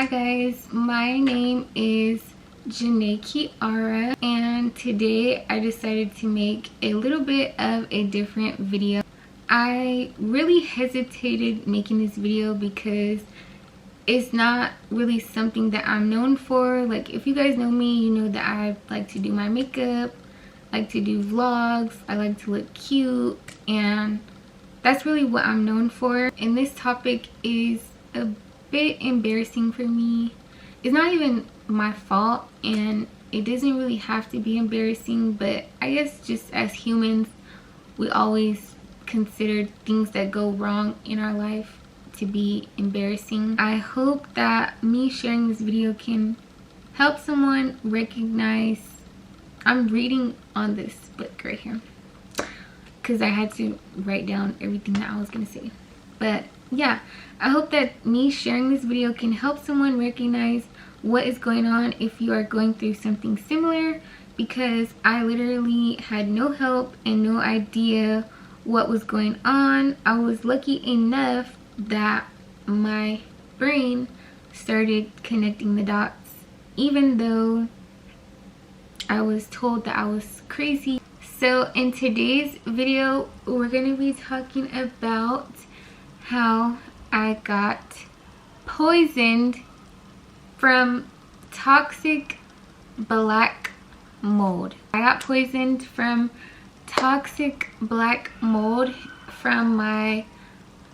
Hi guys, my name is Janae Kiara, and today I decided to make a little bit of a different video. I really hesitated making this video because it's not really something that I'm known for. Like, if you guys know me, you know that I like to do my makeup, like to do vlogs, I like to look cute, and that's really what I'm known for. And this topic is a bit embarrassing for me. It's not even my fault, and it doesn't really have to be embarrassing, but I guess just as humans, we always consider things that go wrong in our life to be embarrassing. I hope that me sharing this video can help someone recognize. I'm reading on this book right here because I had to write down everything that I was gonna say. But yeah, I hope that me sharing this video can help someone recognize what is going on if you are going through something similar, because I literally had no help and no idea what was going on. I was lucky enough that my brain started connecting the dots, even though I was told that I was crazy. So in today's video, we're going to be talking about how I got poisoned from toxic black mold. I got poisoned from toxic black mold from my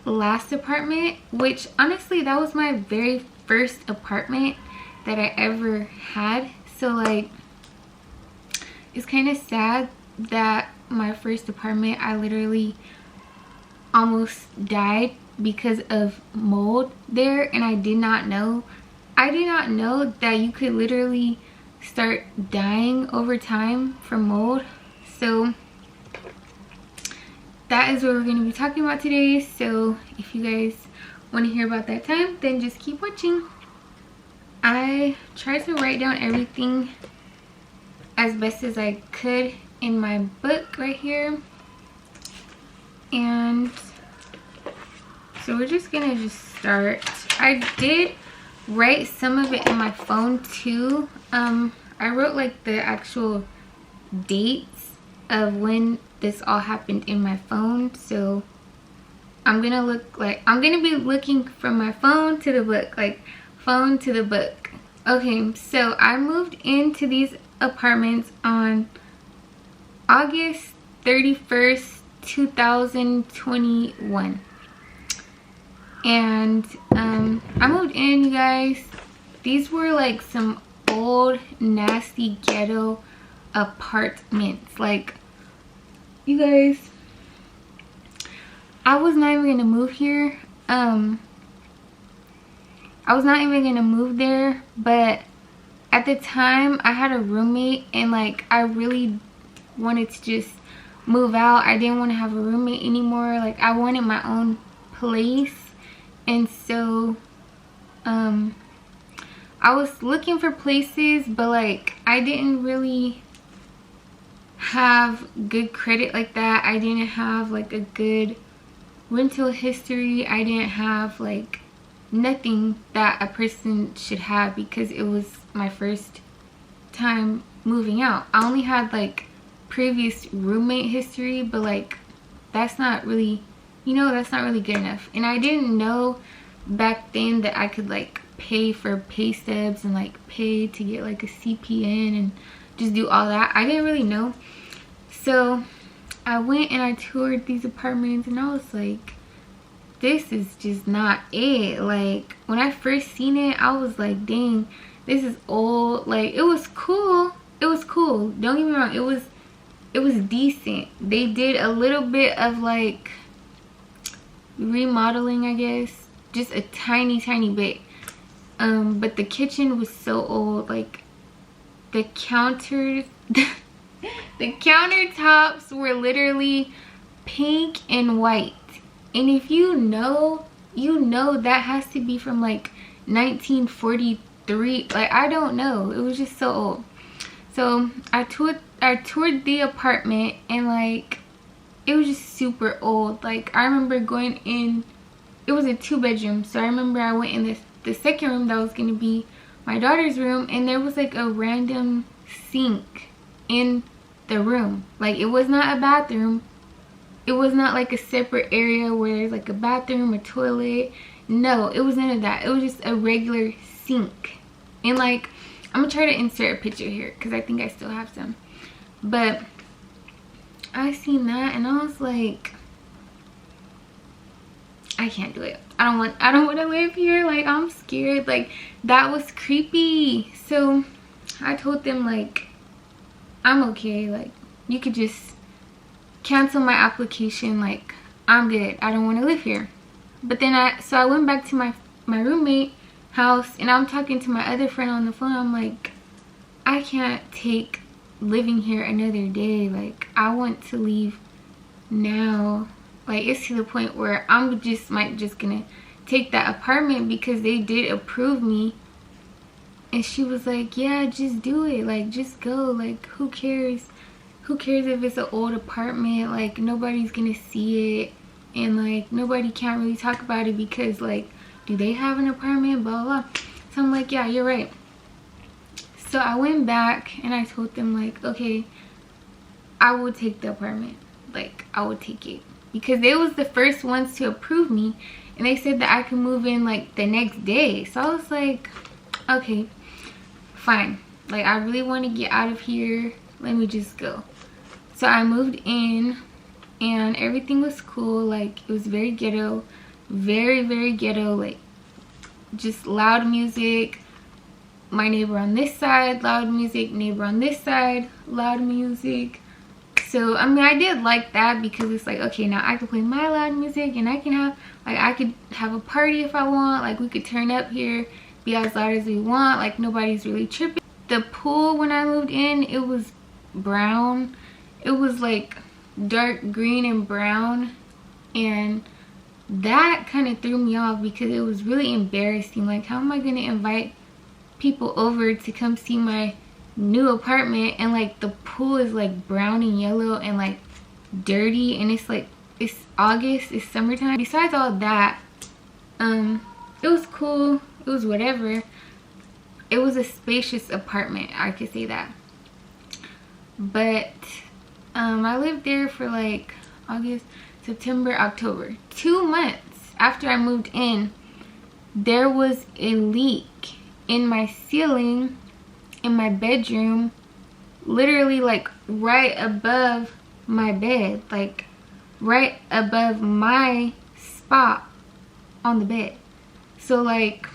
last apartment, which honestly, that was my very first apartment that I ever had. So like, it's kind of sad that my first apartment, I literally almost died because of mold there, and I did not know that you could literally start dying over time from mold. So that is what we're going to be talking about today. So if you guys want to hear about that time, then just keep watching. I tried to write down everything as best as I could in my book right here, and so we're just gonna start. I did write some of it in my phone too. I wrote like the actual dates of when this all happened in my phone, so I'm gonna be looking from my phone to the book, like phone to the book. Okay, so I moved into these apartments on August 31st, 2021. And I moved in, you guys. These were like some old nasty ghetto apartments. Like, you guys, I was not even gonna move here. I was not even gonna move there, but at the time I had a roommate, and like, I really wanted to just move out. I didn't want to have a roommate anymore. Like, I wanted my own place. And so I was looking for places, but like, I didn't really have good credit like that. I didn't have like a good rental history. I didn't have like nothing that a person should have, because it was my first time moving out. I only had like previous roommate history, but like, that's not really, you know, that's not really good enough. And I didn't know back then that I could like pay for pay stubs and like pay to get like a CPN and just do all that. I didn't really know. So I went and I toured these apartments, and I was like, this is just not it. Like, when I first seen it, I was like, dang, this is old. Like, it was cool. It was cool. Don't get me wrong. It was decent. They did a little bit of like remodeling, I guess, just a tiny bit, but the kitchen was so old. Like, the countertops were literally pink and white, and if you know that has to be from like 1943. Like, I don't know, it was just so old. So I toured the apartment, and like, it was just super old. Like, I remember going in, it was a 2-bedroom, so I remember I went in this the second room that was going to be my daughter's room, and there was like a random sink in the room. Like, it was not a bathroom. It was not like a separate area where there's like a bathroom, a toilet. No, it was none of that. It was just a regular sink. And like, I'm gonna try to insert a picture here because I think I still have some. But I seen that and I was like, I can't do it. I don't want to live here. Like, I'm scared. Like, that was creepy. So I told them, like, I'm okay. Like, you could just cancel my application. Like, I'm good. I don't want to live here. But then I went back to my roommate house, and I'm talking to my other friend on the phone. I'm like, I can't take living here another day. Like, I want to leave now. Like, it's to the point where I'm just gonna take that apartment because they did approve me. And she was like, yeah, just do it. Like, just go. Like, who cares? Who cares if it's an old apartment? Like, nobody's gonna see it. And, like, nobody can't really talk about it because, like, do they have an apartment? Blah, blah, blah. So I'm like, yeah, you're right. So I went back and I told them, like, okay, I will take the apartment. Like, I would take it. Because they was the first ones to approve me. And they said that I could move in, like, the next day. So I was like, okay, fine. Like, I really want to get out of here. Let me just go. So I moved in. And everything was cool. Like, it was very ghetto. Very, very ghetto. Like, just loud music. My neighbor on this side, loud music. Neighbor on this side, loud music. So, I mean, I did like that because it's like, okay, now I can play my loud music and I can have, like, I could have a party if I want. Like, we could turn up here, be as loud as we want. Like, nobody's really tripping. The pool, when I moved in, it was brown. It was, like, dark green and brown. And that kind of threw me off because it was really embarrassing. Like, how am I going to invite people over to come see my new apartment and like the pool is like brown and yellow and like dirty, and it's like, it's August, it's summertime. Besides all that, it was cool, it was whatever. It was a spacious apartment, I could say that. But I lived there for like August, September, October, 2 months after I moved in. There was a leak in my ceiling in my bedroom, literally like right above my bed, like right above my spot on the bed. So like,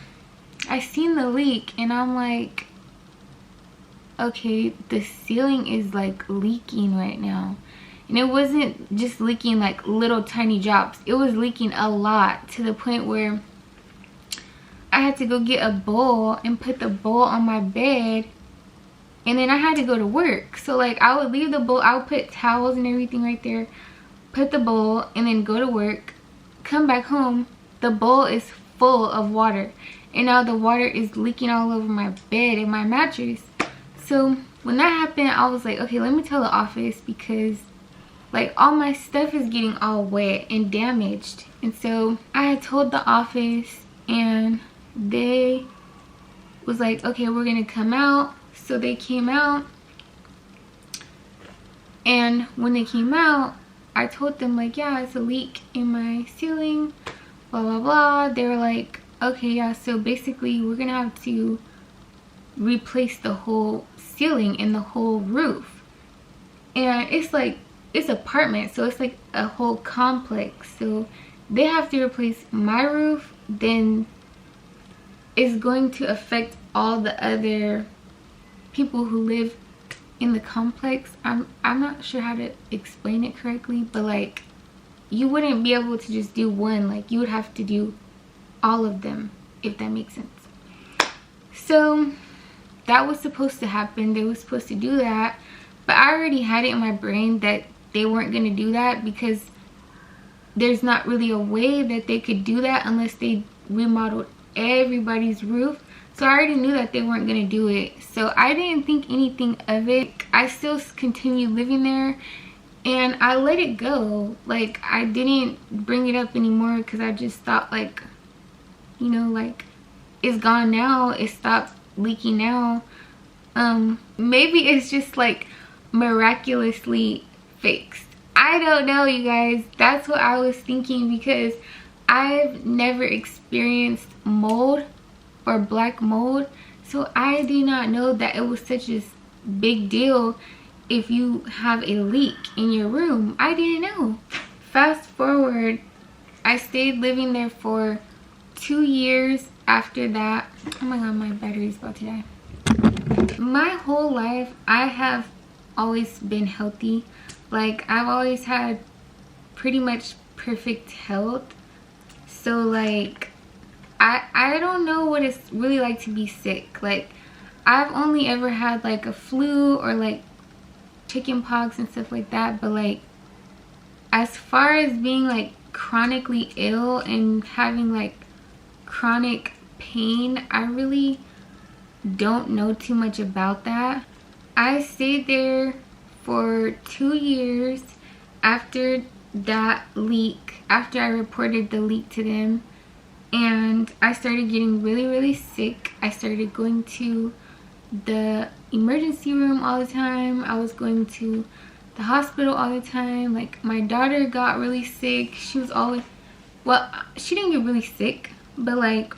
I seen the leak and I'm like, okay, the ceiling is like leaking right now. And it wasn't just leaking like little tiny drops, it was leaking a lot, to the point where I had to go get a bowl and put the bowl on my bed, and then I had to go to work. So like, I would leave the bowl, I would put towels and everything right there, put the bowl, and then go to work, come back home, the bowl is full of water, and now the water is leaking all over my bed and my mattress. So when that happened, I was like, okay, let me tell the office, because like all my stuff is getting all wet and damaged. And so I had told the office, and they was like, okay, we're gonna come out. So they came out, and when they came out, I told them like, yeah, it's a leak in my ceiling, blah blah blah. They were like, okay, yeah, so basically we're gonna have to replace the whole ceiling and the whole roof. And it's like, it's apartment, so it's like a whole complex, so they have to replace my roof. Then it's going to affect all the other people who live in the complex. I'm not sure how to explain it correctly, but like, you wouldn't be able to just do one, like you would have to do all of them, if that makes sense. So that was supposed to happen. They were supposed to do that, but I already had it in my brain that they weren't going to do that, because there's not really a way that they could do that unless they remodeled everybody's roof. So I already knew that they weren't going to do it, so I didn't think anything of it. I still continued living there, and I let it go. Like, I didn't bring it up anymore because I just thought, like, you know, like, it's gone now. It stopped leaking now. Maybe it's just like miraculously fixed. I don't know, you guys. That's what I was thinking, because I've never experienced mold or black mold, so I did not know that it was such a big deal if you have a leak in your room. I didn't know. Fast forward, I stayed living there for 2 years after that. Oh my god, my battery's about to die. My whole life I have always been healthy. Like, I've always had pretty much perfect health. So like, I don't know what it's really like to be sick. Like, I've only ever had like a flu or like chicken pox and stuff like that, but like, as far as being like chronically ill and having like chronic pain, I really don't know too much about that. I stayed there for 2 years after that leak, after I reported the leak to them, and I started getting really sick. I started going to the emergency room all the time. I was going to the hospital all the time. Like, my daughter got really sick. She was always, well, she didn't get really sick, but like,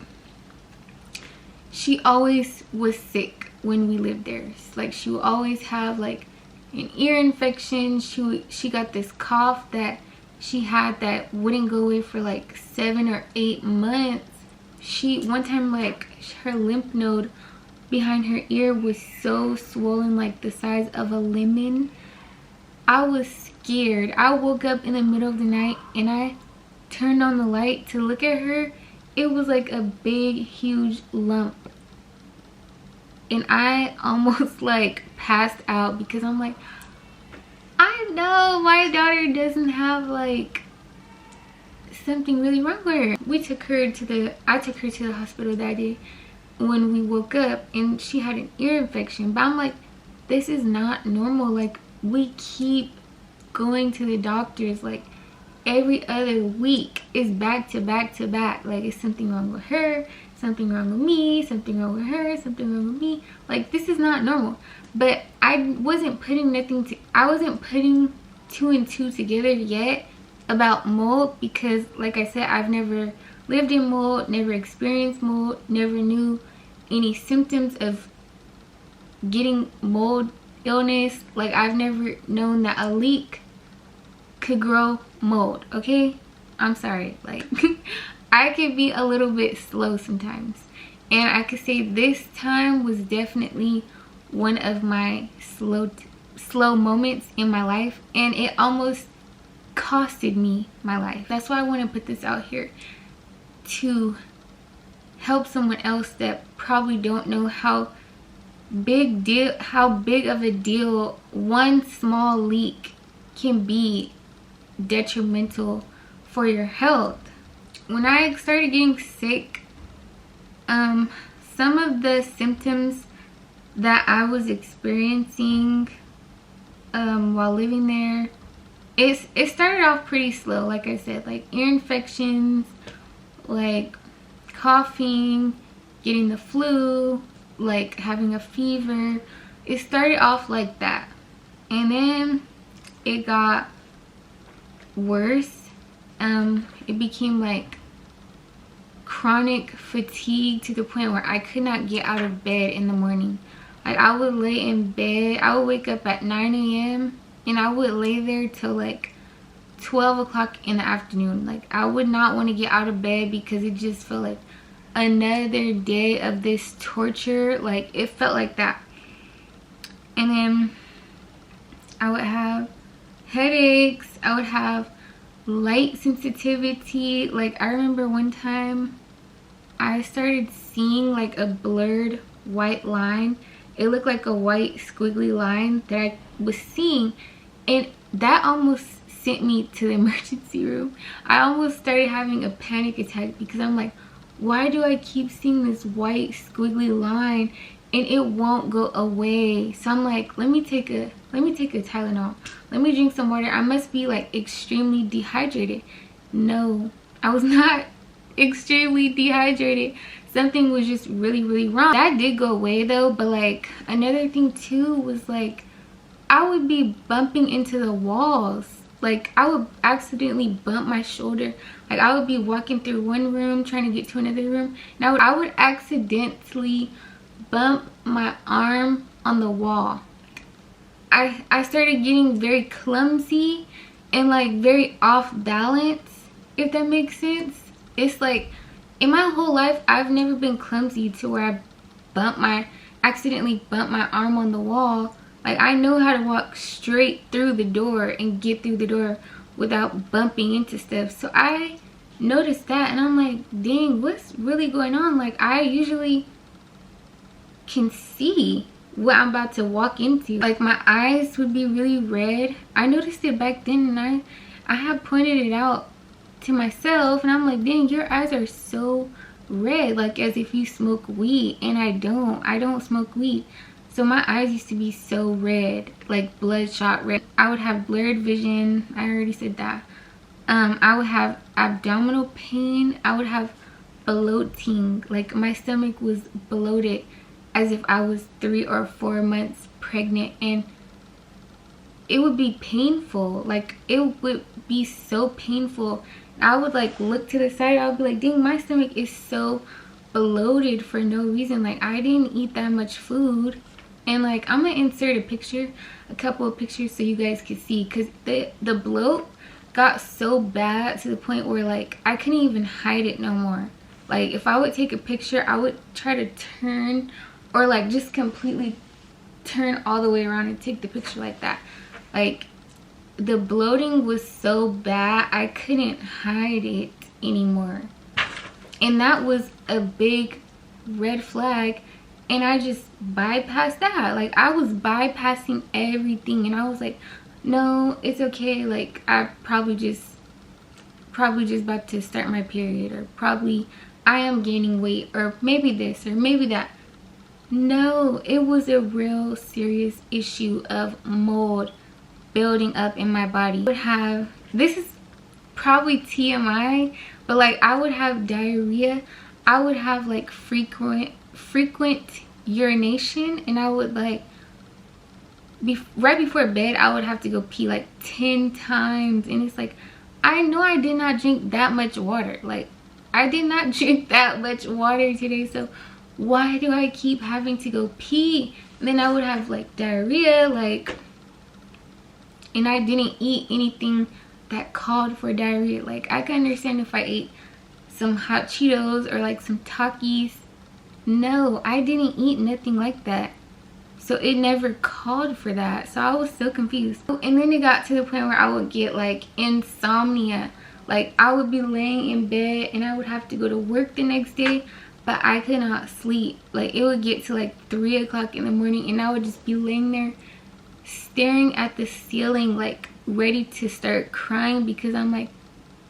she always was sick when we lived there. Like, she would always have like an ear infection. She got this cough that she had that wouldn't go away for like 7 or 8 months. One time, like, her lymph node behind her ear was so swollen, like the size of a lemon. I was scared. I woke up in the middle of the night and I turned on the light to look at her. It was like a big huge lump, and I almost like passed out, because I'm like, I know my daughter doesn't have like something really wrong with her. I took her to the hospital that day when we woke up, and she had an ear infection. But I'm like, this is not normal. Like, we keep going to the doctors like every other week. Is back to back to back. Like, is something wrong with her? Something wrong with me? Something wrong with her? Something wrong with me? Like, this is not normal. But I wasn't putting two and two together yet about mold, because like I said, I've never lived in mold, never experienced mold, never knew any symptoms of getting mold illness. Like, I've never known that a leak could grow mold. Okay, I'm sorry. Like, I could be a little bit slow sometimes, and I could say this time was definitely one of my slow moments in my life, and it almost costed me my life. That's why I want to put this out here, to help someone else that probably don't know how big of a deal one small leak can be detrimental for your health. When I started getting sick, some of the symptoms that I was experiencing while living there, it started off pretty slow. Like I said, like ear infections, like coughing, getting the flu, like having a fever. It started off like that, and then it got worse. It became like chronic fatigue to the point where I could not get out of bed in the morning. Like, I would lay in bed, I would wake up at 9 a.m. and I would lay there till like 12 o'clock in the afternoon. Like, I would not want to get out of bed, because it just felt like another day of this torture. Like, it felt like that. And then I would have headaches, I would have light sensitivity. Like, I remember one time I started seeing like a blurred white line. It looked like a white squiggly line that I was seeing, and that almost sent me to the emergency room. I almost started having a panic attack, because I'm like, why do I keep seeing this white squiggly line and it won't go away? So I'm like, let me take a Tylenol, let me drink some water. I must be like extremely dehydrated. No, I was not extremely dehydrated. something was just really wrong. That did go away though, but like another thing too was like I would be bumping into the walls. Like I would accidentally bump my shoulder. Like I would be walking through one room trying to get to another room, and I would accidentally bump my arm on the wall. I started getting very clumsy and like very off balance, if that makes sense. It's like in my whole life I've never been clumsy to where I accidentally bump my arm on the wall. Like I know how to walk straight through the door and get through the door without bumping into stuff. So I noticed that and I'm like, dang, what's really going on? Like I usually can see what I'm about to walk into. Like my eyes would be really red. I noticed it back then and I had pointed it out to myself and I'm like, dang, your eyes are so red, like as if you smoke weed. And I don't smoke weed. So my eyes used to be so red, like bloodshot red. I would have blurred vision. I already said that. I would have abdominal pain. I would have bloating. Like my stomach was bloated as if I was 3 or 4 months pregnant, and it would be painful. Like it would be so painful. I would like look to the side. I would be like, dang, my stomach is so bloated for no reason. Like I didn't eat that much food. And like I'm gonna insert a couple of pictures so you guys can see, because the bloat got so bad to the point where like I couldn't even hide it no more. Like if I would take a picture, I would try to turn or like just completely turn all the way around and take the picture like that. Like the bloating was so bad I couldn't hide it anymore, and that was a big red flag. And I just bypassed that. Like I was bypassing everything, and I was like, no, it's okay. Like I probably just about to start my period, or probably I am gaining weight, or maybe this or maybe that. No, it was a real serious issue of mold building up in my body. I would have, this is probably TMI, but like I would have diarrhea. I would have like frequent urination, and I would like right before bed I would have to go pee like 10 times. And it's like, I know I did not drink that much water. Like I did not drink that much water today, so why do I keep having to go pee? And then I would have like diarrhea, like, and I didn't eat anything that called for diarrhea. Like I can understand if I ate some hot Cheetos or like some Takis. No, I didn't eat nothing like that, so it never called for that. So I was so confused. And then it got to the point where I would get like insomnia. Like I would be laying in bed and I would have to go to work the next day, but I could not sleep. Like it would get to like 3 o'clock in the morning and I would just be laying there staring at the ceiling, like ready to start crying, because I'm like,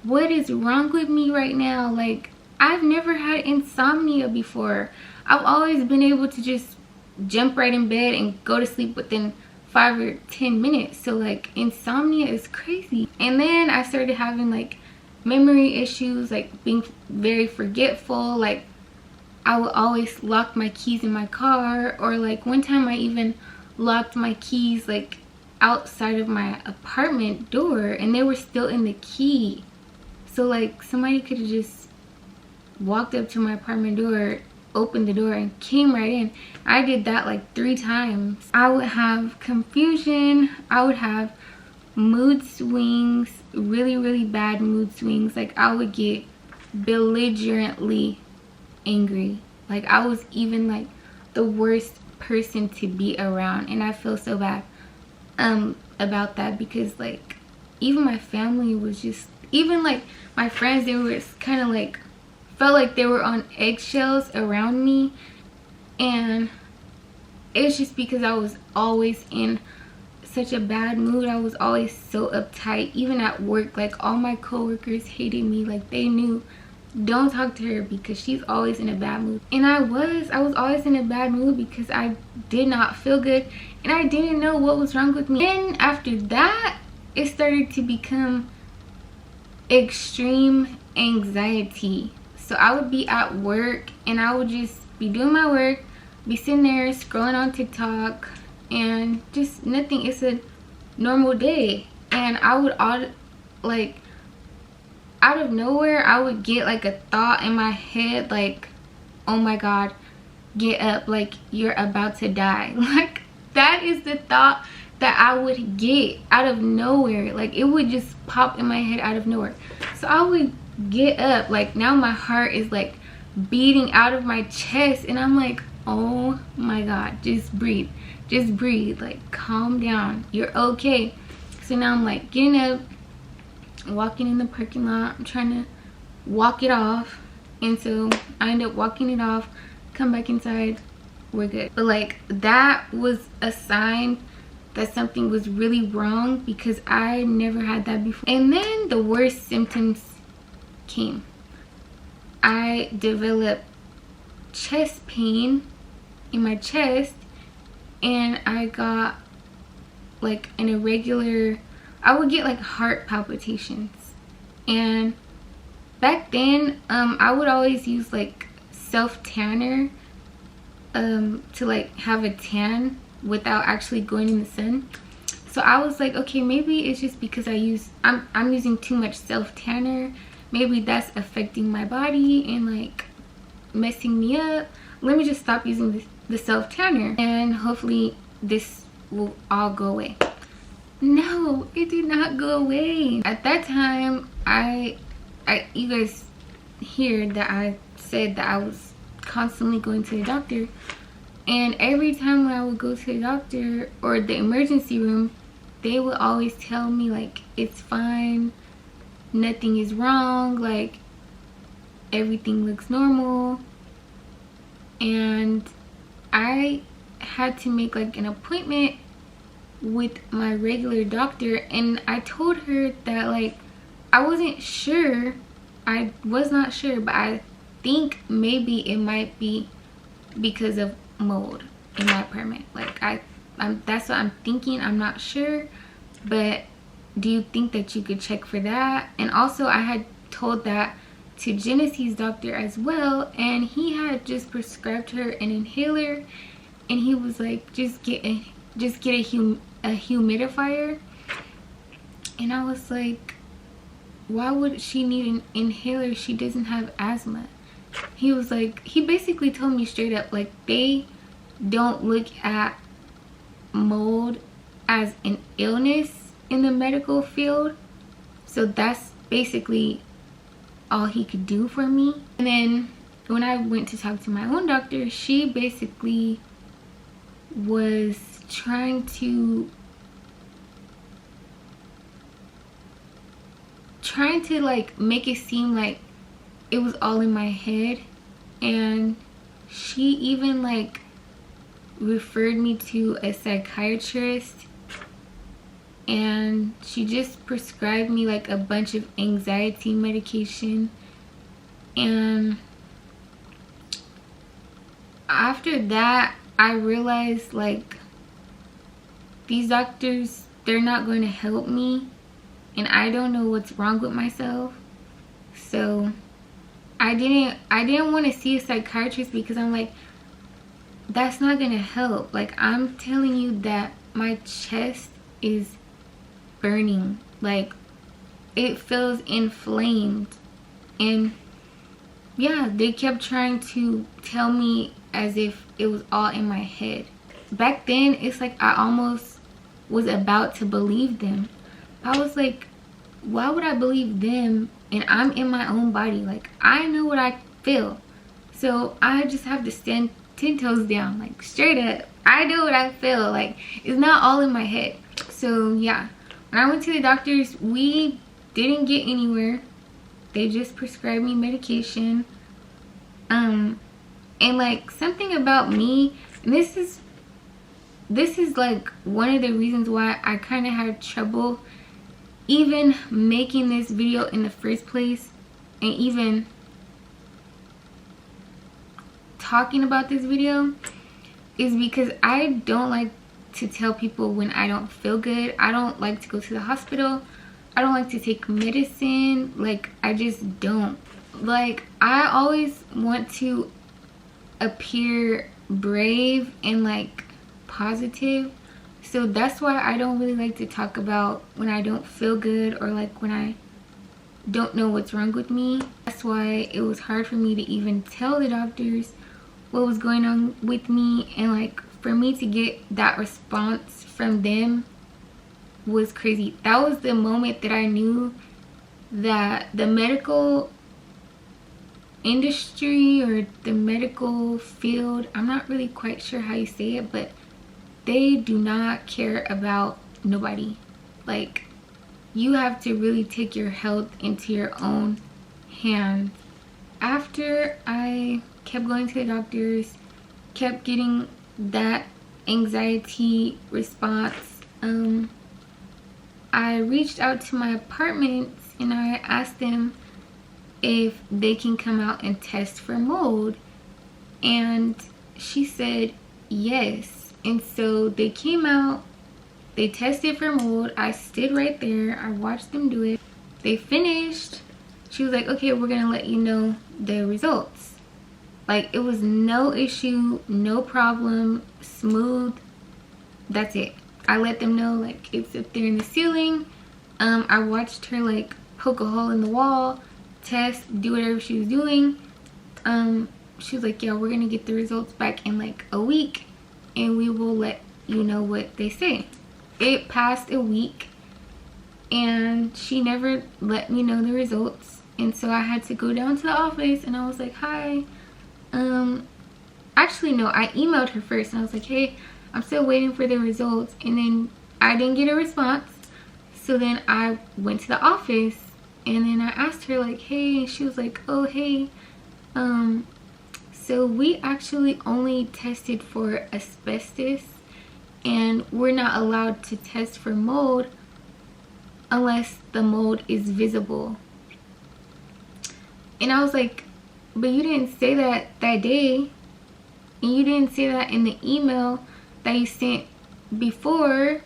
what is wrong with me right now? Like I've never had insomnia before. I've always been able to just jump right in bed and go to sleep within 5 or 10 minutes. So like insomnia is crazy. And then I started having like memory issues, like being very forgetful. Like I would always lock my keys in my car, or like one time I even locked my keys like outside of my apartment door and they were still in the key. So like somebody could have just walked up to my apartment door, opened the door, and came right in. I did that like 3 times. I would have confusion. I would have mood swings, really bad mood swings. Like I would get belligerently angry. Like I was even like the worst person to be around, and I feel so bad about that, because like even my family was just, even like my friends, they were kind of like, felt like they were on eggshells around me. And it's just because I was always in such a bad mood. I was always so uptight. Even at work, like all my coworkers hated me. Like they knew, don't talk to her because she's always in a bad mood. And I was always in a bad mood because I did not feel good and I didn't know what was wrong with me. Then after that, it started to become extreme anxiety. So I would be at work and I would just be doing my work, be sitting there scrolling on TikTok, and just nothing. It's a normal day. And I would like out of nowhere I would get like a thought in my head like, oh my god, get up, like you're about to die. Like that is the thought that I would get out of nowhere. Like it would just pop in my head out of nowhere. So I would get up, like now my heart is like beating out of my chest, and I'm like, oh my god, just breathe, like calm down, you're okay. So now I'm like getting up, walking in the parking lot, I'm trying to walk it off, and so I end up walking it off, come back inside, we're good. But like that was a sign that something was really wrong, because I never had that before. And then the worst symptoms came. I developed chest pain in my chest, and I got like an irregular, I would get like heart palpitations. And back then I would always use like self tanner to like have a tan without actually going in the sun. So I was like, okay, maybe it's just because I'm using too much self tanner. Maybe that's affecting my body and like messing me up. Let me just stop using the self tanner and hopefully this will all go away. No, it did not go away. At that time, you guys hear that I said that I was constantly going to the doctor, and every time when I would go to the doctor or the emergency room, they would always tell me like, it's fine, nothing is wrong, like everything looks normal. And I had to make like an appointment with my regular doctor, and I told her that like I wasn't sure, I was not sure, but I think maybe it might be because of mold in my apartment. Like that's what I'm thinking. I'm not sure, but do you think that you could check for that? And also I had told that to Genesee's doctor as well, and he had just prescribed her an inhaler, and he was like, just get a humidifier. And I was like, why would she need an inhaler? She doesn't have asthma. He was like, he basically told me straight up, like, they don't look at mold as an illness in the medical field. So that's basically all he could do for me. And then when I went to talk to my own doctor, she basically was trying to like make it seem like it was all in my head, and she even like referred me to a psychiatrist, and she just prescribed me like a bunch of anxiety medication. And after that I realized like these doctors, they're not going to help me, and I don't know what's wrong with myself. So I didn't want to see a psychiatrist, because I'm like, that's not gonna help. Like, I'm telling you that my chest is burning, like it feels inflamed. And yeah, they kept trying to tell me as if it was all in my head. Back then it's like I almost was about to believe them. I was like, why would I believe them? And I'm in my own body. Like, I know what I feel, so I just have to stand 10 toes down, like straight up. I know what I feel. Like, it's not all in my head. So yeah, when I went to the doctors, we didn't get anywhere. They just prescribed me medication. And like, something about me, and this is like one of the reasons why I kind of had trouble even making this video in the first place, and even talking about this video, is because I don't like to tell people when I don't feel good. I don't like to go to the hospital. I don't like to take medicine. Like, I just don't. like, I always want to appear brave and like positive, so that's why I don't really like to talk about when I don't feel good or like when I don't know what's wrong with me. That's why it was hard for me to even tell the doctors what was going on with me, and like for me to get that response from them was crazy. That was the moment that I knew that the medical industry or the medical field, I'm not really quite sure how you say it, but they do not care about nobody. Like, you have to really take your health into your own hands. After I kept going to the doctors, kept getting that anxiety response, I reached out to my apartments and I asked them if they can come out and test for mold, and she said yes. And so they came out, they tested for mold. I stood right there, I watched them do it. They finished. She was like, okay, we're gonna let you know the results. Like, it was no issue, no problem, smooth. That's it. I let them know, like, it's up there in the ceiling. I watched her like poke a hole in the wall, test, do whatever she was doing. She was like, yeah, we're gonna get the results back in like a week and we will let you know what they say. It passed a week and she never let me know the results, and so I had to go down to the office and I was like, hi. Actually no, I emailed her first and I was like, hey, I'm still waiting for the results, and then I didn't get a response. So then I went to the office and then I asked her like, hey, and she was like, oh hey, so we actually only tested for asbestos and we're not allowed to test for mold unless the mold is visible. And I was like, but you didn't say that day, and you didn't say that in the email that you sent before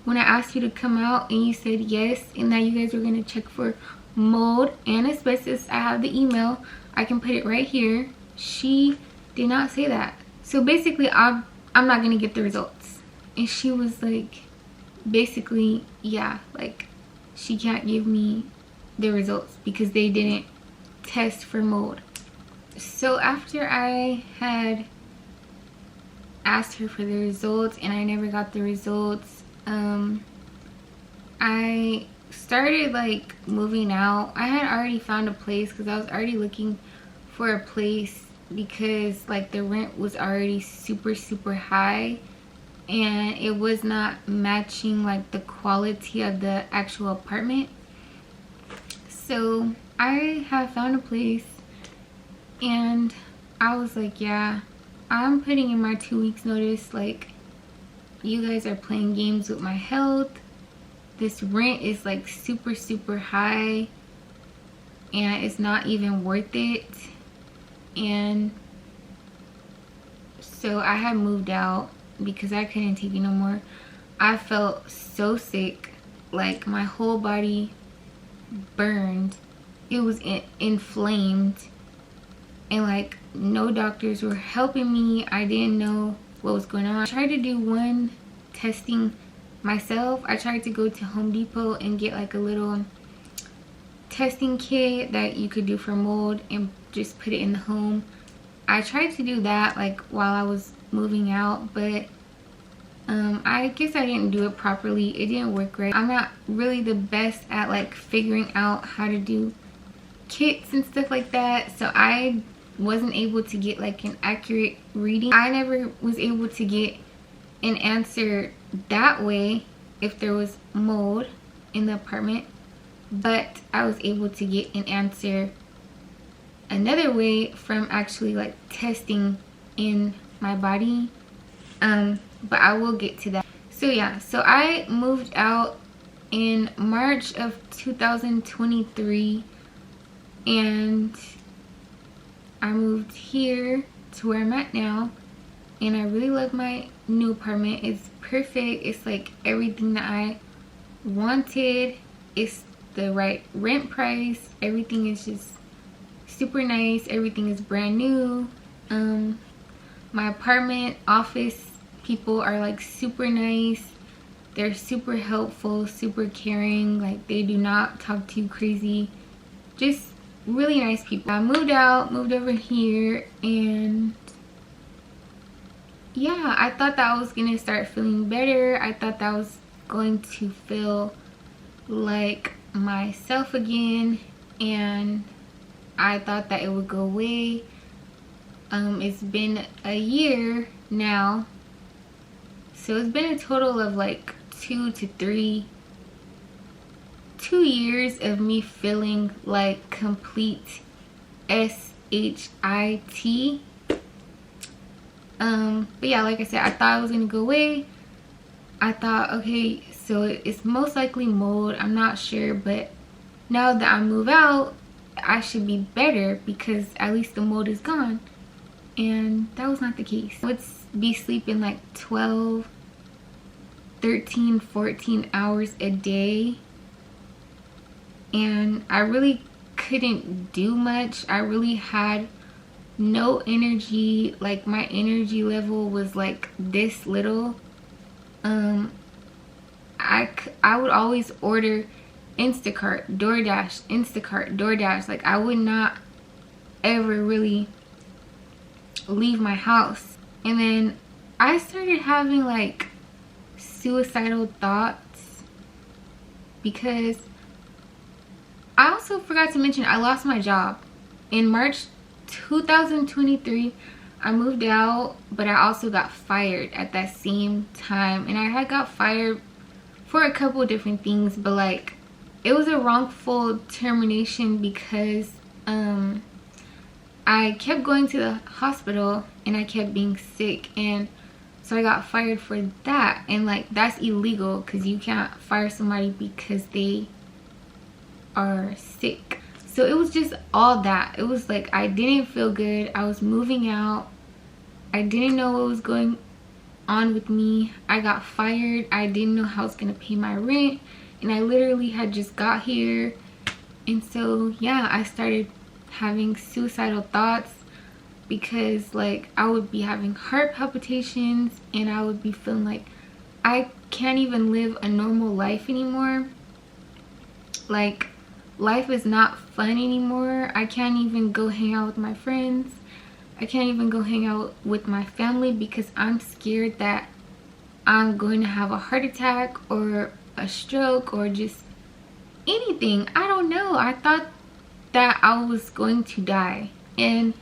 when I asked you to come out, and you said yes, and that you guys were going to check for mold and asbestos. I have the email, I can put it right here. She did not say that. So basically I'm not going to get the results. And she was like, basically, yeah, like, she can't give me the results because they didn't test for mold. So after I had asked her for the results and I never got the results, I started like moving out. I had already found a place because I was already looking for a place because like the rent was already super high and it was not matching like the quality of the actual apartment. So I have found a place and I was like, yeah, I'm putting in my 2 weeks notice. Like, you guys are playing games with my health. This rent is like super high and it's not even worth it. And so I had moved out because I couldn't take it no more. I felt so sick, like my whole body burned. It was inflamed, and like no doctors were helping me. I didn't know what was going on. I tried to do one testing myself. I tried to go to Home Depot and get like a little testing kit that you could do for mold and just put it in the home. I tried to do that like while I was moving out, but I guess I didn't do it properly. It didn't work right. I'm not really the best at like figuring out how to do kits and stuff like that, so I wasn't able to get like an accurate reading. I never was able to get an answer that way if there was mold in the apartment, but I was able to get an answer another way from actually like testing in my body, but I will get to that. So yeah, so I moved out in March of 2023 and I moved here to where I'm at now, and I really love my new apartment. It's perfect. It's like everything that I wanted. It's the right rent price. Everything is just super nice. Everything is brand new. My apartment office people are like super nice. They're super helpful, super caring. Like, they do not talk too crazy. Just really nice people. I moved out, moved over here, and yeah, I thought that I was gonna start feeling better. I thought that I was going to feel like myself again, and I thought that it would go away. It's been a year now, so it's been a total of like 2 years of me feeling like complete SHIT. But yeah, like I said, I thought it was gonna go away. I thought, okay, so it's most likely mold, I'm not sure, but now that I move out, I should be better because at least the mold is gone. And that was not the case. I would be sleeping like 12, 13, 14 hours a day, and I really couldn't do much. I really had no energy. Like, my energy level was like this little. I would always order Instacart, DoorDash. Like, I would not ever really leave my house. And then I started having like suicidal thoughts because I also forgot to mention I lost my job in March 2023. I moved out, but I also got fired at that same time. And I had got fired for a couple of different things, but like, it was a wrongful termination because I kept going to the hospital and I kept being sick, and so I got fired for that. And like, that's illegal because you can't fire somebody because they are sick. So it was just all that. It was like, I didn't feel good. I was moving out. I didn't know what was going on with me. I got fired. I didn't know how I was gonna pay my rent, and I literally had just got here. And so yeah, I started having suicidal thoughts because like, I would be having heart palpitations, and I would be feeling like I can't even live a normal life anymore. Like, life is not fun anymore. I can't even go hang out with my friends. I can't even go hang out with my family because I'm scared that I'm going to have a heart attack or a stroke or just anything. I don't know. I thought that I was going to die, and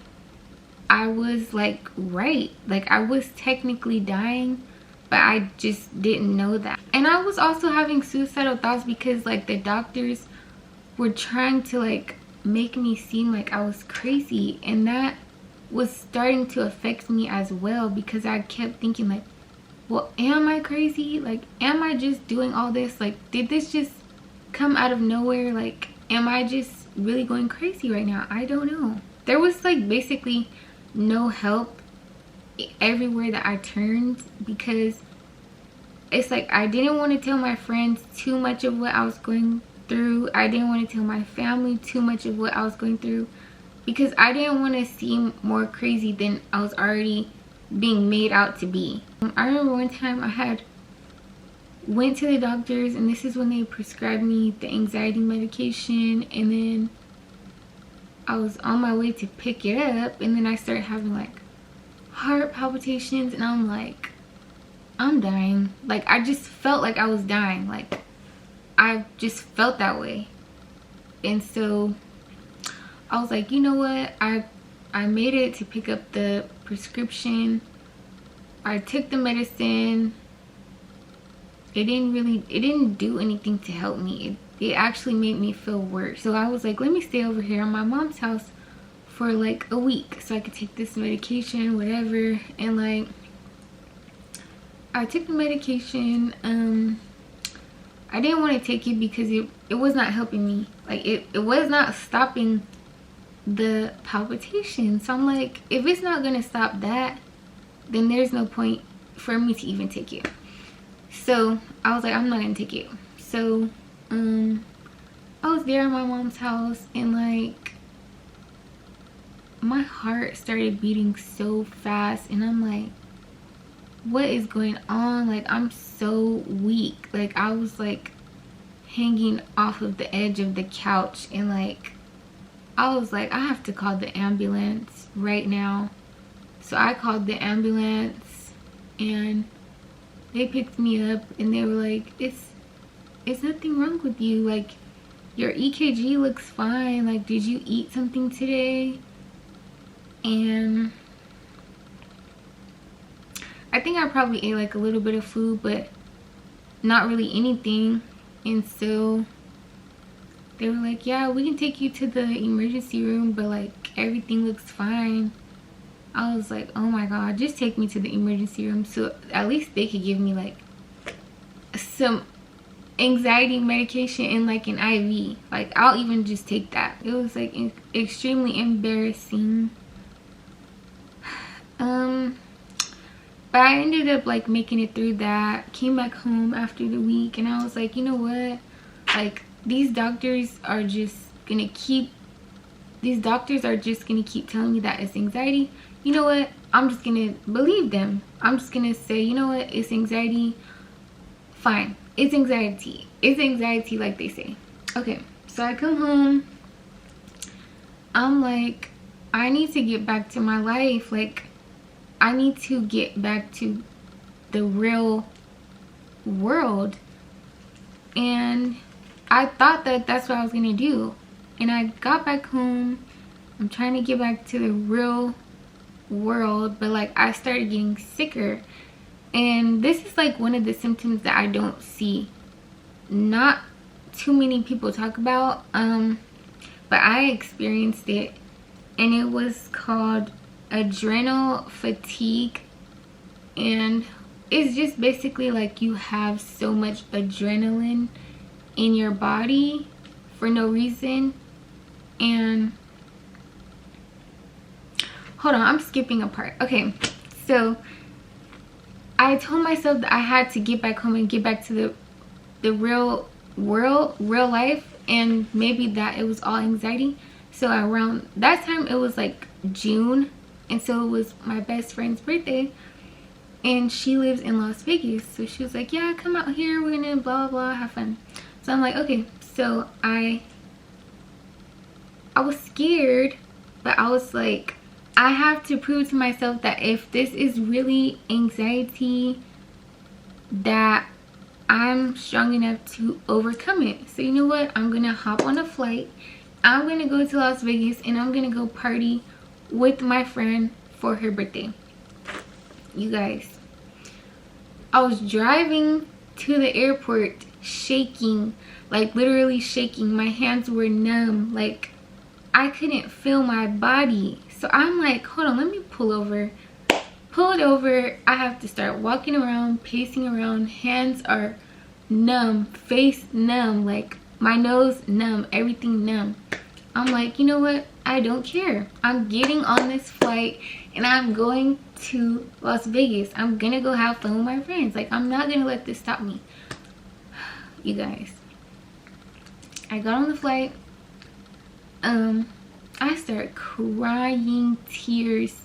I was like, right, like I was technically dying, but I just didn't know that. And I was also having suicidal thoughts because like, the doctors were trying to like make me seem like I was crazy, and that was starting to affect me as well because I kept thinking like, well, am I crazy? Like, am I just doing all this? Like, did this just come out of nowhere? Like, am I just really going crazy right now? I don't know. There was like basically no help everywhere that I turned because it's like, I didn't want to tell my friends too much of what I was going through. I didn't want to tell my family too much of what I was going through because I didn't want to seem more crazy than I was already being made out to be. I remember one time I had went to the doctors, and this is when they prescribed me the anxiety medication, and then I was on my way to pick it up, and then I started having like heart palpitations, and I'm like, I'm dying. Like, I just felt like I was dying. Like, I just felt that way. And so I was like, you know what, I made it to pick up the prescription. I took the medicine. It didn't do anything to help me. It actually made me feel worse. So I was like, let me stay over here at my mom's house for like a week so I could take this medication, whatever. And like, I took the medication. I didn't want to take it because it was not helping me. Like, it was not stopping the palpitation. So I'm like, if it's not gonna stop that, then there's no point for me to even take it. So I was like, I'm not gonna take it. So I was there at my mom's house, and like, my heart started beating so fast, and I'm like, what is going on? Like, I'm so weak. Like, I was like hanging off of the edge of the couch, and like I was like, I have to call the ambulance right now. So I called the ambulance, and they picked me up, and they were like, it's nothing wrong with you. Like, your EKG looks fine. Like, did you eat something today? And I think I probably ate like a little bit of food, but not really anything. And so they were like, yeah, we can take you to the emergency room, but like everything looks fine. I was like, oh my god, just take me to the emergency room so at least they could give me like some anxiety medication and like an IV. Like, I'll even just take that. It was like extremely embarrassing. But I ended up like making it through that, came back home after the week, and I was like, you know what, like, these doctors are just gonna keep telling me that it's anxiety. You know what, I'm just gonna believe them. I'm just gonna say, you know what, it's anxiety. Fine, it's anxiety. It's anxiety, like they say. Okay, so I come home. I'm like, I need to get back to my life. Like, I need to get back to the real world. And I thought that that's what I was gonna do. And I got back home. I'm trying to get back to the real world, but like I started getting sicker. And this is like one of the symptoms that I don't see, not too many people talk about, but I experienced it, and it was called adrenal fatigue. And it's just basically like you have so much adrenaline in your body for no reason. And hold on, I'm skipping a part. Okay, so I told myself that I had to get back home and get back to the real world, real life, and maybe that it was all anxiety. So around that time, it was like June, and so it was my best friend's birthday, and she lives in Las Vegas. So she was like, yeah, come out here, we're gonna blah blah, have fun. So I'm like, okay. So I was scared, but I was like, I have to prove to myself that if this is really anxiety, that I'm strong enough to overcome it. So you know what, I'm gonna hop on a flight, I'm gonna go to Las Vegas, and I'm gonna go party with my friend for her birthday. You guys, I was driving to the airport shaking, like literally shaking. My hands were numb, like I couldn't feel my body. So I'm like, hold on, let me pull over. Pull it over. I have to start walking around, pacing around. Hands are numb, face numb, like my nose numb, everything numb. I'm like, you know what, I don't care. I'm getting on this flight and I'm going to Las Vegas. I'm gonna go have fun with my friends. Like, I'm not gonna let this stop me. You guys, I got on the flight. I start crying tears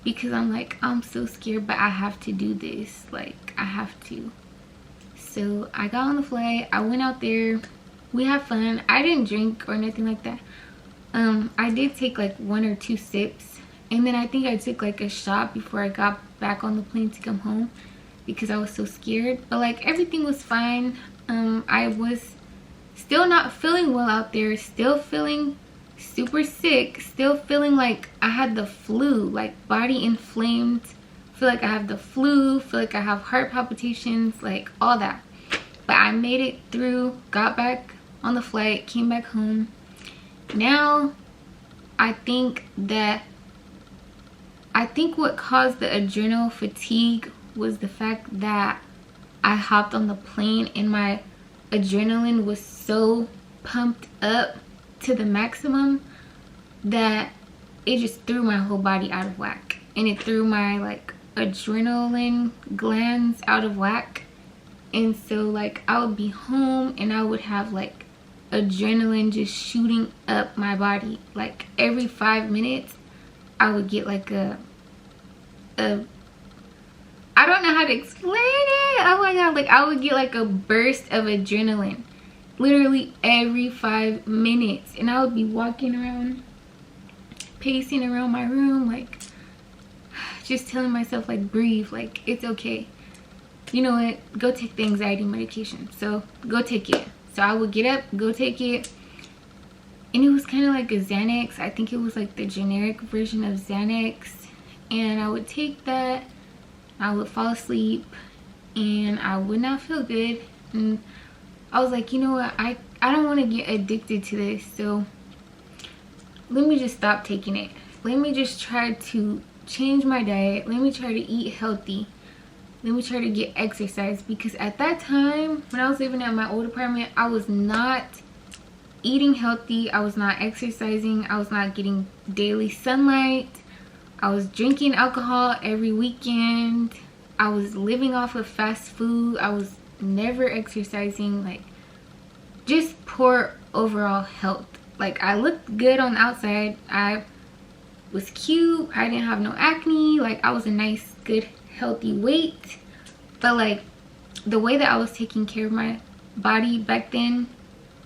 because I'm like, I'm so scared, but I have to do this. Like, I have to. So I got on the flight, I went out there, we had fun. I didn't drink or nothing like that. I did take like 1 or 2 sips, and then I think I took like a shot before I got back on the plane to come home because I was so scared. But like, everything was fine. I was still not feeling well out there, still feeling super sick, still feeling like I had the flu, like body inflamed, feel like I have the flu, feel like I have heart palpitations, like all that. But I made it through, got back on the flight, came back home. Now I think what caused the adrenal fatigue was the fact that I hopped on the plane and my adrenaline was so pumped up to the maximum that it just threw my whole body out of whack, and it threw my like adrenaline glands out of whack. And so like, I would be home and I would have like adrenaline just shooting up my body. Like every 5 minutes I would get like a I don't know how to explain it. Oh my god, like I would get like a burst of adrenaline literally every 5 minutes, and I would be walking around, pacing around my room, like just telling myself like, breathe, like it's okay, you know what, go take the anxiety medication, so go take it. So I would get up, go take it, and it was kind of like a Xanax. I think it was like the generic version of Xanax, and I would take that, I would fall asleep, and I would not feel good. And I was like, you know what, I don't want to get addicted to this, so let me just stop taking it. Let me just try to change my diet. Let me try to eat healthy. Let me try to get exercise, because at that time when I was living at my old apartment, I was not eating healthy, I was not exercising, I was not getting daily sunlight, I was drinking alcohol every weekend, I was living off of fast food, I was never exercising, like just poor overall health. Like I looked good on the outside, I was cute, I didn't have no acne, like I was a nice, good, healthy weight, but like the way that I was taking care of my body back then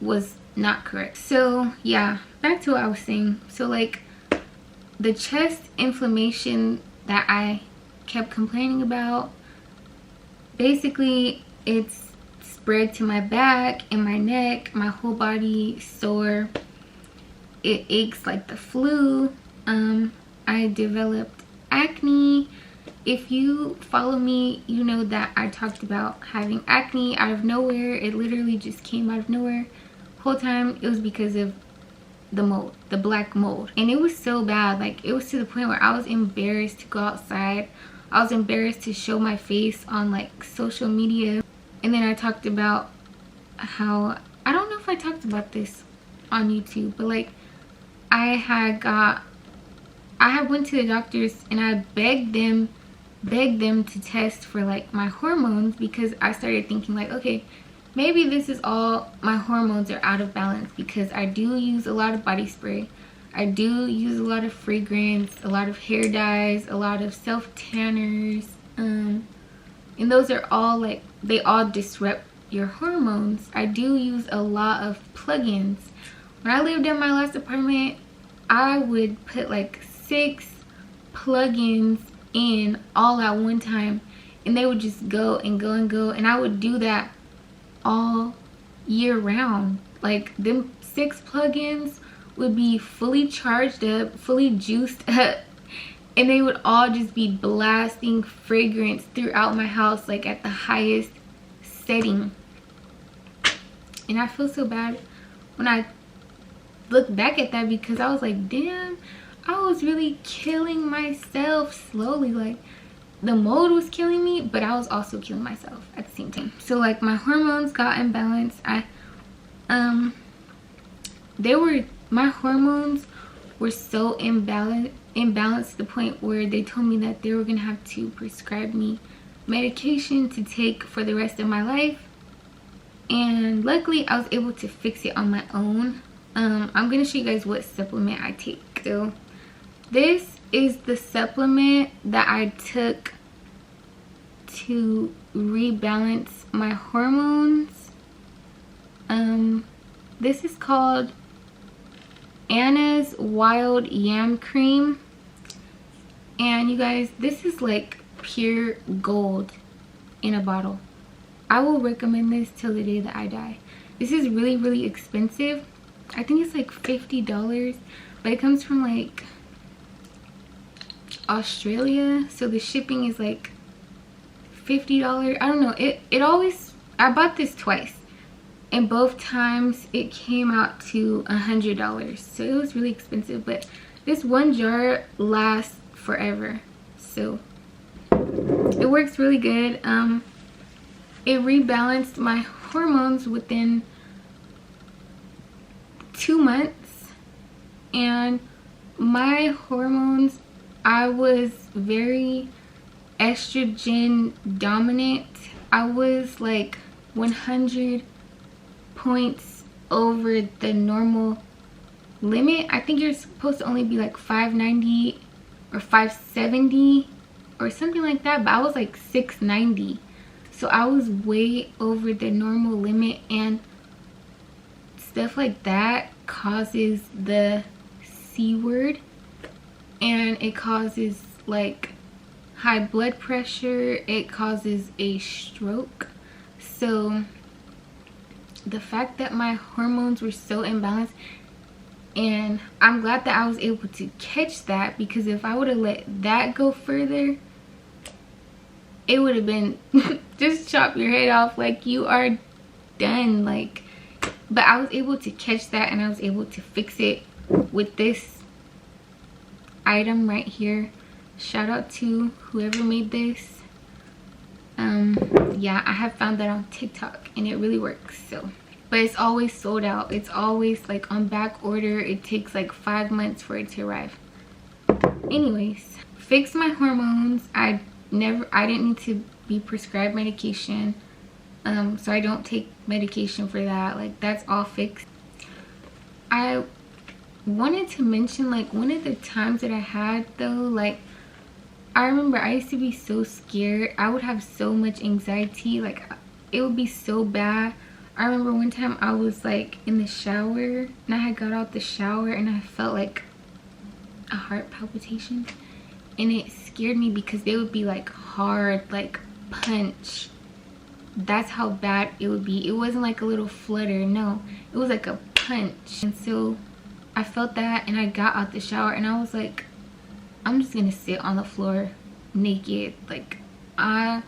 was not correct. So yeah, back to what I was saying. So like the chest inflammation that I kept complaining about, basically it's spread to my back and my neck, my whole body sore, it aches like the flu. I developed acne. If you follow me, you know that I talked about having acne out of nowhere. It literally just came out of nowhere. Whole time it was because of the mold, the black mold, and it was so bad. Like it was to the point where I was embarrassed to go outside. I was embarrassed to show my face on like social media. And then I talked about how, I don't know if I talked about this on YouTube, but like I had went to the doctors and I begged them to test for like my hormones, because I started thinking like, okay, maybe this is all my hormones are out of balance, because I do use a lot of body spray, I do use a lot of fragrance, a lot of hair dyes, a lot of self tanners, and those are all like, they all disrupt your hormones. I do use a lot of plugins. When I lived in my last apartment, I would put like 6 plugins in all at one time, and they would just go and go and go, and I would do that all year round. Like them 6 plugins would be fully charged up, fully juiced up, and they would all just be blasting fragrance throughout my house, like at the highest setting. And I feel so bad when I look back at that, because I was like, damn, I was really killing myself slowly. Like the mold was killing me, but I was also killing myself at the same time. So like my hormones got imbalanced. My hormones were so imbalanced to the point where they told me that they were gonna have to prescribe me medication to take for the rest of my life. And luckily I was able to fix it on my own. I'm gonna show you guys what supplement I take. So this is the supplement that I took to rebalance my hormones. This is called Anna's Wild Yam Cream, and you guys, this is like pure gold in a bottle. I will recommend this till the day that I die. This is really, really expensive. I think it's like $50, but it comes from like Australia, so the shipping is like $50. I don't know, it always, I bought this twice, and both times it came out to $100, so it was really expensive. But this one jar lasts forever, so it works really good. It rebalanced my hormones within 2 months, and my hormones, I was very estrogen dominant. I was like 100 points over the normal limit. I think you're supposed to only be like 590 or 570 or something like that, but I was like 690, so I was way over the normal limit, and stuff like that causes the C word, and it causes like high blood pressure, it causes a stroke. So the fact that my hormones were so imbalanced, and I'm glad that I was able to catch that, because if I would have let that go further, it would have been just chop your head off, like you are done. Like, but I was able to catch that, and I was able to fix it with this item right here. Shout out to whoever made this. Yeah, I have found that on TikTok and it really works. So, but it's always sold out. It's always like on back order. It takes like 5 months for it to arrive. Anyways, fix my hormones. I didn't need to be prescribed medication, so I don't take medication for that. Like, that's all fixed. I wanted to mention, like, one of the times that I had though, like, I remember I used to be so scared. I would have so much anxiety, like it would be so bad. I remember one time I was like in the shower, and I had got out the shower and I felt like a heart palpitation, and it scared me because they would be like hard, like punch. That's how bad it would be. It wasn't like a little flutter, no, it was like a punch. And so I felt that, and I got out the shower and I was like, I'm just gonna sit on the floor naked. Like, I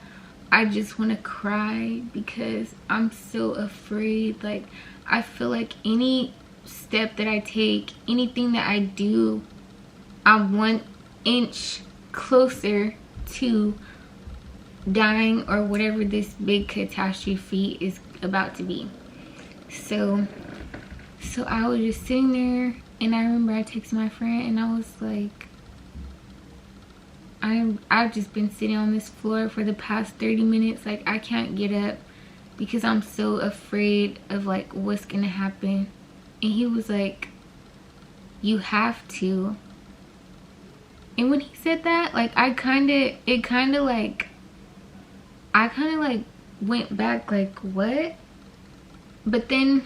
just want to cry because I'm so afraid. Like, I feel like any step that I take, anything that I do, I'm 1 inch closer to dying or whatever this big catastrophe is about to be. So I was just sitting there, and I remember I texted my friend and I was like, I've just been sitting on this floor for the past 30 minutes. Like, I can't get up because I'm so afraid of like what's gonna happen. And he was like, you have to. And when he said that, like, I kind of went back like, what? But then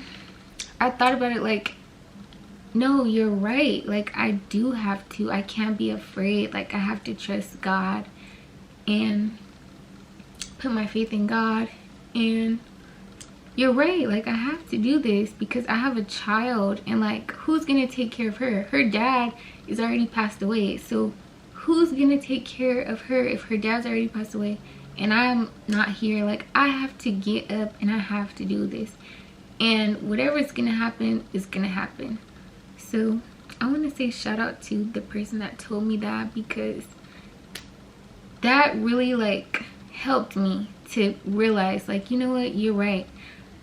I thought about it, like, no, you're right. Like, I do have to. I can't be afraid. Like, I have to trust God and put my faith in God. And you're right. Like, I have to do this because I have a child, and like, who's gonna take care of her? Her dad is already passed away. So who's gonna take care of her if her dad's already passed away and I'm not here? Like, I have to get up and I have to do this. And whatever's gonna happen is gonna happen. So I want to say shout out to the person that told me that, because that really like helped me to realize, like, you know what, you're right.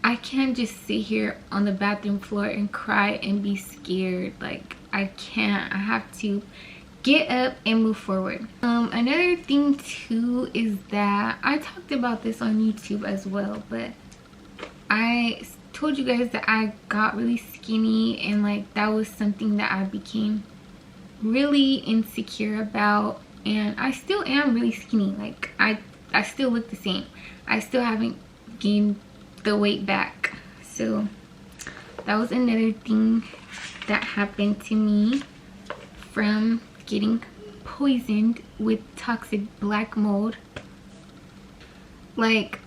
I can't just sit here on the bathroom floor and cry and be scared. Like, I can't. I have to get up and move forward. Another thing too is that I talked about this on YouTube as well, but I told you guys that I got really skinny, and like that was something that I became really insecure about. And I still am really skinny. Like, I still look the same. I still haven't gained the weight back. So that was another thing that happened to me from getting poisoned with toxic black mold. Like,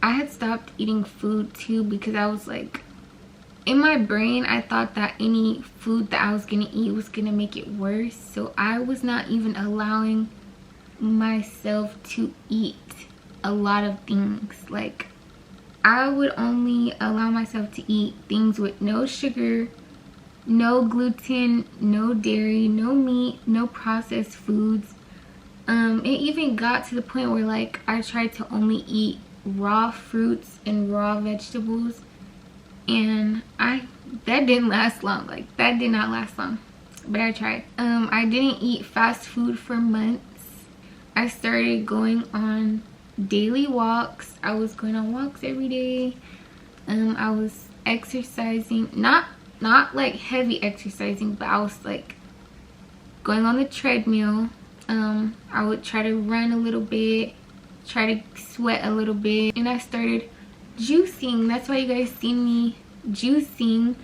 I had stopped eating food too because I was like, in my brain I thought that any food that I was gonna eat was gonna make it worse. So I was not even allowing myself to eat a lot of things. Like, I would only allow myself to eat things with no sugar, no gluten, no dairy, no meat, no processed foods. It even got to the point where like I tried to only eat raw fruits and raw vegetables, and that didn't last long. Like, that did not last long, but I tried. I didn't eat fast food for months. I started going on daily walks. I was going on walks every day. I was exercising, not like heavy exercising, but I was like going on the treadmill. I would try to run a little bit, try to sweat a little bit, and I started juicing. That's why you guys see me juicing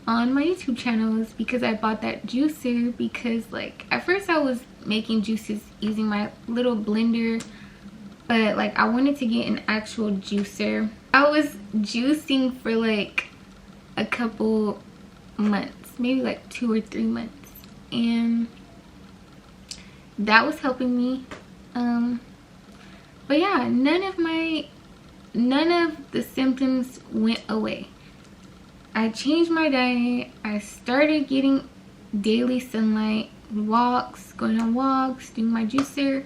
on my YouTube channels, because I bought that juicer. Because like at first I was making juices using my little blender, but like I wanted to get an actual juicer. I was juicing for like a couple months, maybe like 2 or 3 months, and that was helping me. But yeah, none of the symptoms went away. I changed my diet. I started getting daily sunlight, walks, going on walks, doing my juicer.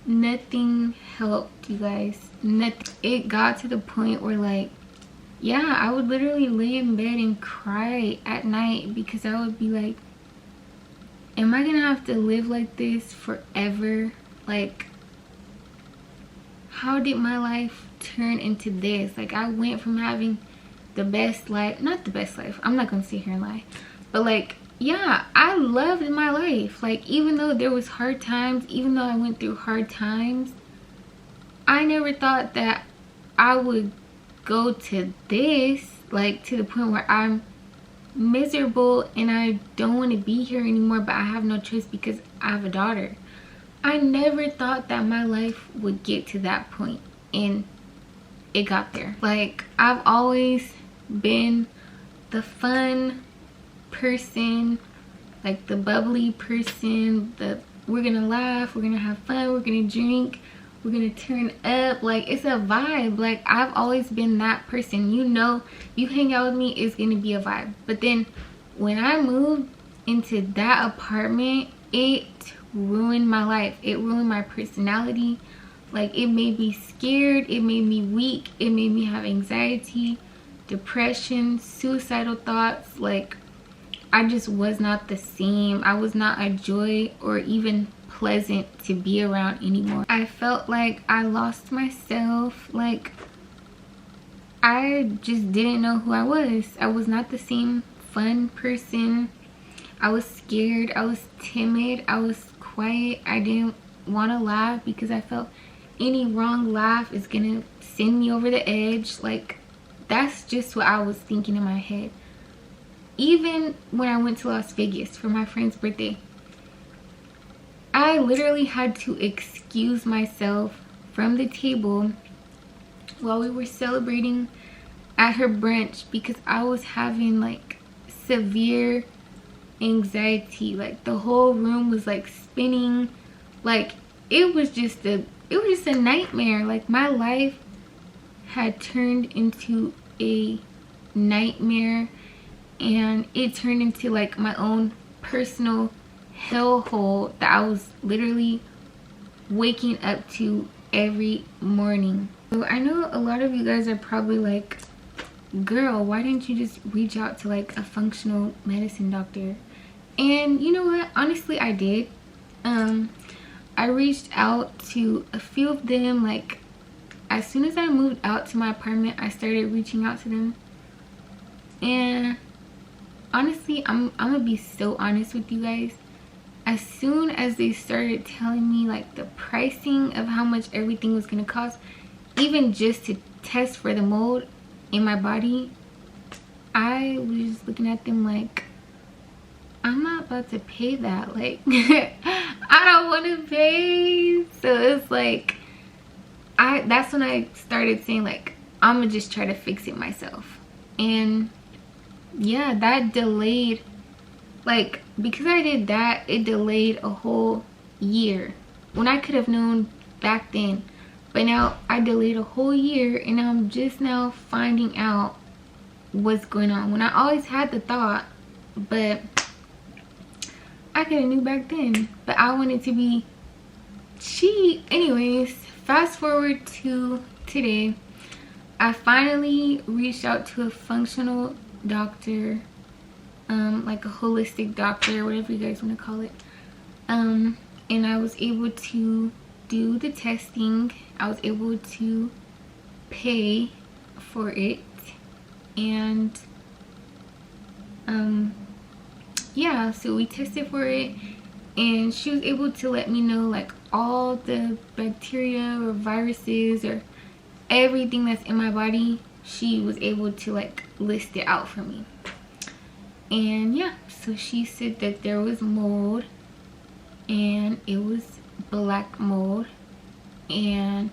Nothing helped, you guys. Nothing. It got to the point where like, yeah, I would literally lay in bed and cry at night, because I would be like, am I gonna have to live like this forever? Like, how did my life turn into this? Like, I went from having the best life, not the best life, I'm not gonna sit here and lie, but like, yeah, I loved my life. Like, even though there was hard times, even though I went through hard times, I never thought that I would go to this, like to the point where I'm miserable and I don't want to be here anymore, but I have no choice because I have a daughter. I never thought that my life would get to that point, and it got there. Like, I've always been the fun person, like the bubbly person, the we're gonna laugh, we're gonna have fun, we're gonna drink, we're gonna turn up. Like, it's a vibe. Like, I've always been that person. You know, you hang out with me, it's gonna be a vibe. But then when I moved into that apartment, it ruined my life. It ruined my personality. Like, it made me scared, it made me weak, it made me have anxiety, depression, suicidal thoughts. Like, I just was not the same. I was not a joy or even pleasant to be around anymore. I felt like I lost myself. Like, I just didn't know who I was. I was not the same fun person. I was scared, I was timid, I was quiet. I didn't want to laugh because I felt any wrong laugh is gonna send me over the edge. Like, that's just what I was thinking in my head. Even when I went to Las Vegas for my friend's birthday, I literally had to excuse myself from the table while we were celebrating at her brunch because I was having like severe anxiety. Like, the whole room was like spinning. Like, it was just a nightmare. Like, my life had turned into a nightmare, and it turned into like my own personal hellhole that I was literally waking up to every morning. So I know a lot of you guys are probably like, girl, why didn't you just reach out to like a functional medicine doctor? And you know what, honestly, I did. I reached out to a few of them. Like, as soon as I moved out to my apartment, I started reaching out to them. And honestly, I'm gonna be so honest with you guys. As soon as they started telling me like the pricing of how much everything was gonna cost, even just to test for the mold in my body, I was just looking at them like, I'm not about to pay that. Like, I don't want to pay. So it's like, that's when I started saying like, I'm gonna just try to fix it myself. And yeah, that delayed, like, because I did that, it delayed a whole year when I could have known back then. But now I delayed a whole year, and I'm just now finding out what's going on, when I always had the thought, but I could have knew back then. But I wanted to be cheap. Anyways, fast forward to today. I finally reached out to a functional doctor, like a holistic doctor, whatever you guys want to call it, and I was able to do the testing. I was able to pay for it, and yeah, so we tested for it, and she was able to let me know like all the bacteria or viruses or everything that's in my body. She was able to like list it out for me. And yeah, so she said that there was mold, and it was black mold, and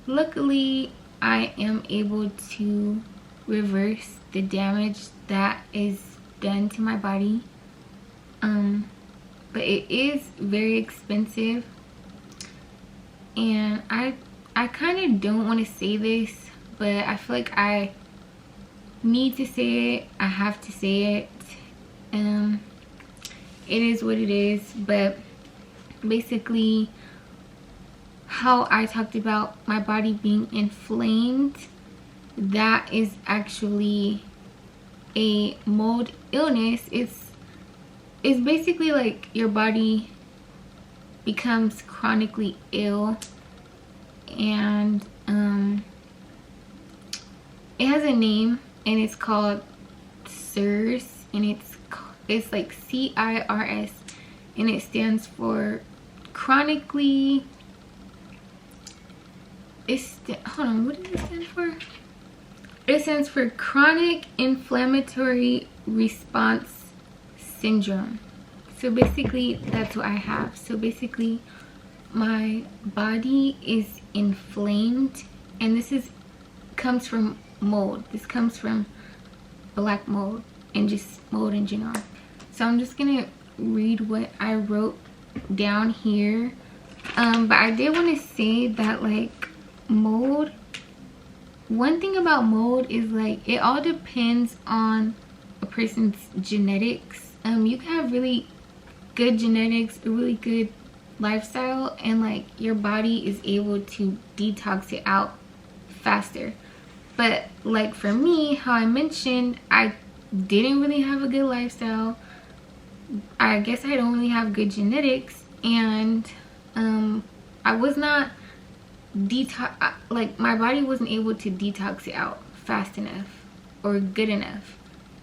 luckily I am able to reverse the damage that is done to my body. But it is very expensive, and I kind of don't want to say this, but I feel like I need to say it. I have to say it. It is what it is. But basically, how I talked about my body being inflamed, that is actually a mold illness. It's basically like your body becomes chronically ill, and it has a name, and it's called CIRS, and it's like CIRS, and it stands for chronically, hold on, what does it stand for? It stands for chronic inflammatory response syndrome. So basically that's what I have. So basically my body is inflamed, and this comes from mold. This comes from black mold and just mold in general. So I'm just gonna read what I wrote down here. But I did want to say that like mold, one thing about mold is like it all depends on a person's genetics. You can have really good genetics, a really good lifestyle, and like your body is able to detox it out faster. But like for me, how I mentioned, I didn't really have a good lifestyle. I guess I don't really have good genetics, and I was not like my body wasn't able to detox it out fast enough or good enough.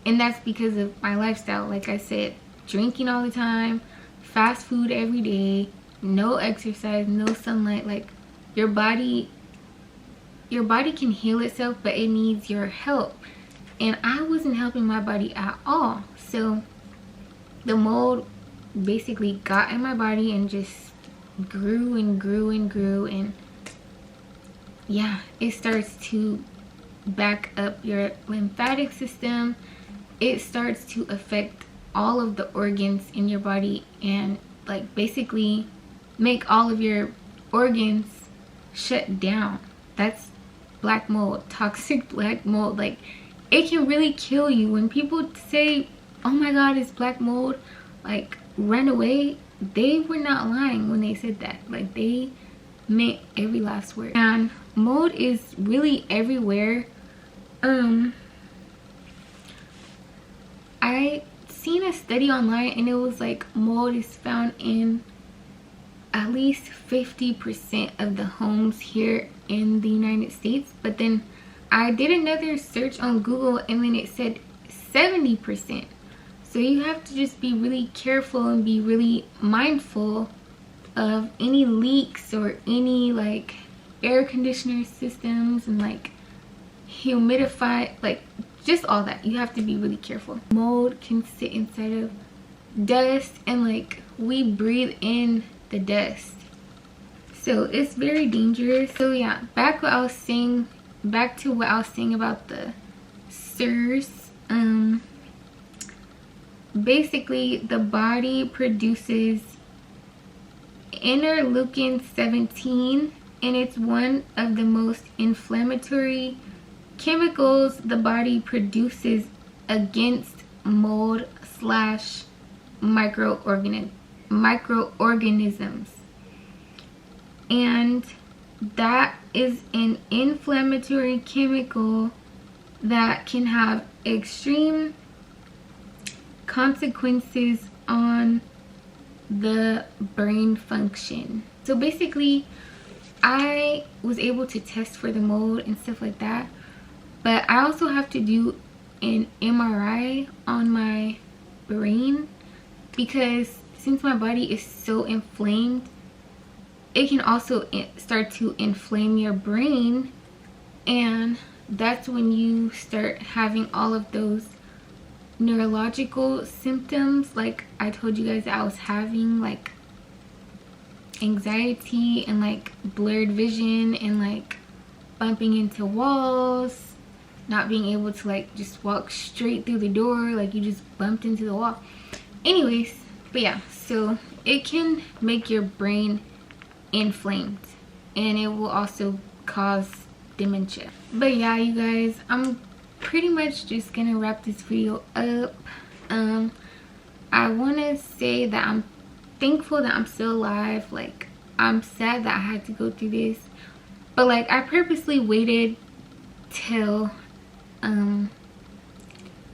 And that's because of my lifestyle. Like I said, drinking all the time, fast food every day, no exercise, no sunlight. Like your body can heal itself, but it needs your help. And I wasn't helping my body at all. So the mold basically got in my body and just grew and grew and grew, and yeah, it starts to back up your lymphatic system. It starts to affect all of the organs in your body, and like basically make all of your organs shut down. That's black mold, toxic black mold. Like it can really kill you. When people say, oh my god, it's black mold, like run away, they were not lying when they said that. Like they meant every last word. And mold is really everywhere. I seen a study online, and it was like mold is found in at least 50% of the homes here in the United States. But then I did another search on Google, and then it said 70%. So you have to just be really careful and be really mindful of any leaks or any like air conditioner systems and like humidify, like just all that. You have to be really careful. Mold can sit inside of dust, and like we breathe in the dust, so it's very dangerous. So yeah, back to what I was saying about the CIRS. Basically the body produces interleukin 17, and it's one of the most inflammatory chemicals the body produces against mold slash microorganisms. And that is an inflammatory chemical that can have extreme consequences on the brain function. So basically I was able to test for the mold and stuff like that, But I also have to do an MRI on my brain, because since my body is so inflamed, it can also start to inflame your brain, and that's when you start having all of those neurological symptoms. Like I told you guys that I was having, like anxiety and like blurred vision and like bumping into walls, not being able to like just walk straight through the door, like you just bumped into the wall. Anyways, but yeah, so it can make your brain inflamed, and it will also cause dementia. But yeah, you guys, I'm pretty much just gonna wrap this video up. I want to say that I'm thankful that I'm still alive. Like, I'm sad that I had to go through this, but like I purposely waited till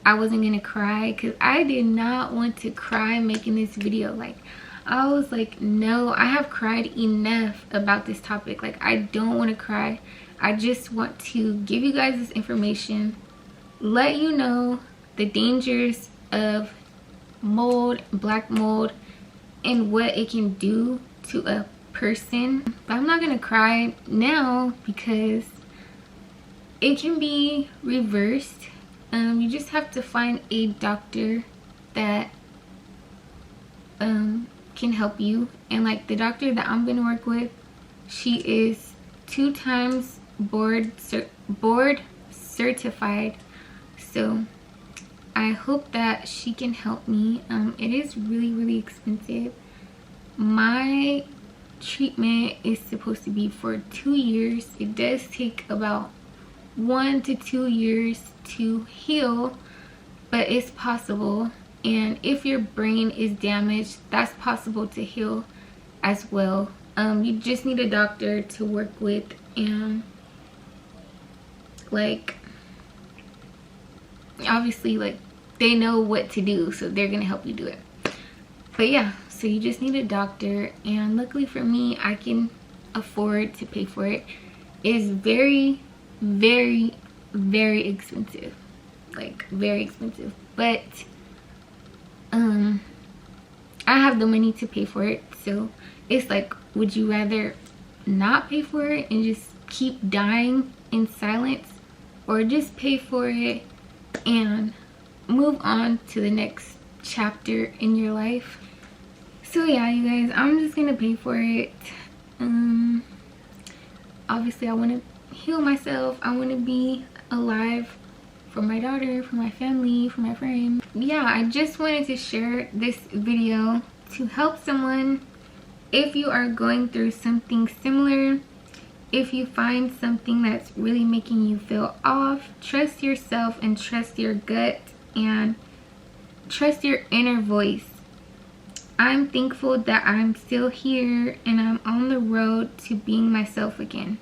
I wasn't gonna cry, because I did not want to cry making this video. Like, I was like, no, I have cried enough about this topic. Like, I don't want to cry. I just want to give you guys this information, let you know the dangers of mold, black mold, and what it can do to a person. But I'm not gonna cry now because it can be reversed. You just have to find a doctor that can help you. And like the doctor that I'm gonna work with, she is 2 times board certified, so I hope that she can help me. It is really expensive. My treatment is supposed to be for 2 years. It does take about 1 to 2 years to heal, but it's possible. And if your brain is damaged, that's possible to heal as well. You just need a doctor to work with, and like obviously like they know what to do, so they're gonna help you do it. But yeah, so you just need a doctor, and luckily for me, I can afford to pay for it. It is very expensive, like very expensive, but I have the money to pay for it. So it's like, would you rather not pay for it and just keep dying in silence, or just pay for it and move on to the next chapter in your life? So yeah, you guys, I'm just gonna pay for it. Obviously I want to heal myself. I want to be alive for my daughter, for my family, for my friends. Yeah, I just wanted to share this video to help someone. If you are going through something similar, if you find something that's really making you feel off, trust yourself and trust your gut and trust your inner voice. I'm thankful that I'm still here and I'm on the road to being myself again.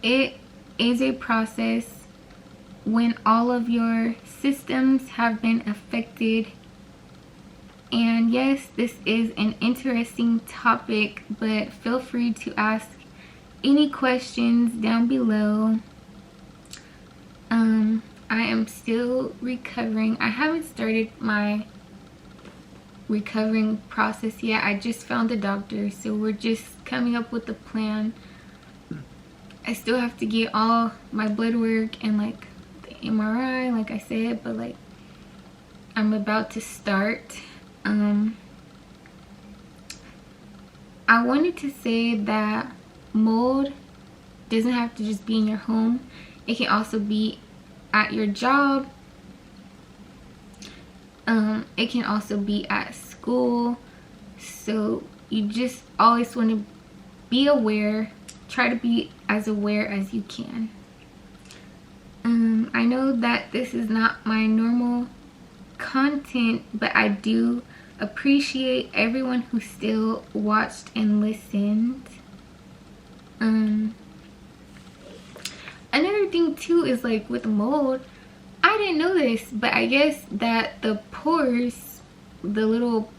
It is a process when all of your systems have been affected. And yes, this is an interesting topic, but feel free to ask any questions down below. I am still recovering. I haven't started my recovering process yet. I just found the doctor, so we're just coming up with a plan. I still have to get all my blood work and like the MRI, like I said, but like I'm about to start. I wanted to say that mold doesn't have to just be in your home. It can also be at your job. It can also be at school. So you just always want to be aware. Try to be as aware as you can. I know that this is not my normal content, but I do appreciate everyone who still watched and listened. Another thing too is like with mold, I didn't know this, but I guess that the pores, the little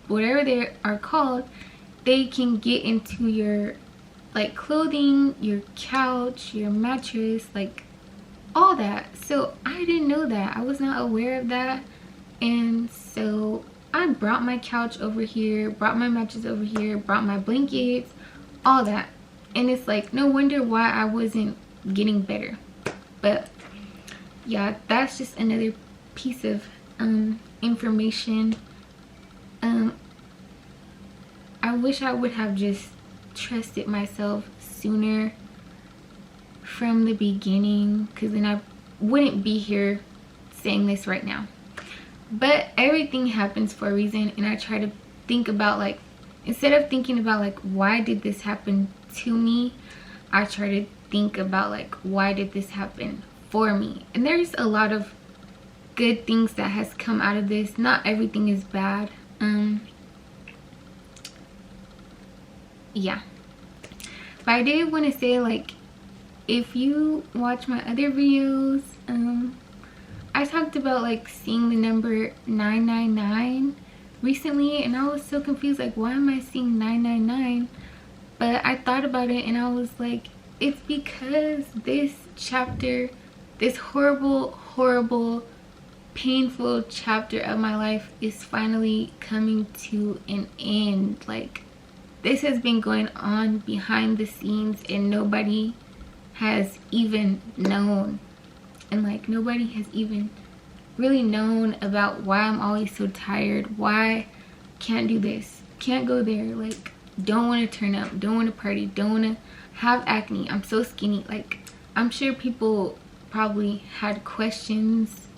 whatever they are called, they can get into your like clothing, your couch, your mattress, like all that. So I didn't know that. I was not aware of that. And so I brought my couch over here, brought my mattress over here, brought my blankets, all that. And it's like, no wonder why I wasn't getting better. But yeah, that's just another piece of information. I wish I would have just trusted myself sooner from the beginning, because then I wouldn't be here saying this right now. But everything happens for a reason, and I try to think about, like, instead of thinking about like why did this happen to me, I try to think about like why did this happen for me. And there's a lot of good things that has come out of this. Not everything is bad. Yeah, but I did want to say, like, if you watch my other videos, I talked about like seeing the number 999 recently, and I was so confused, like, why am I seeing 999? But I thought about it, and I was like, it's because this chapter, this horrible, painful chapter of my life is finally coming to an end. Like, this has been going on behind the scenes, and nobody has even known. And like, nobody has even really known about why I'm always so tired, why can't do this, can't go there, like, don't want to turn up, don't want to party, don't want to have acne, I'm so skinny. Like, I'm sure people probably had questions,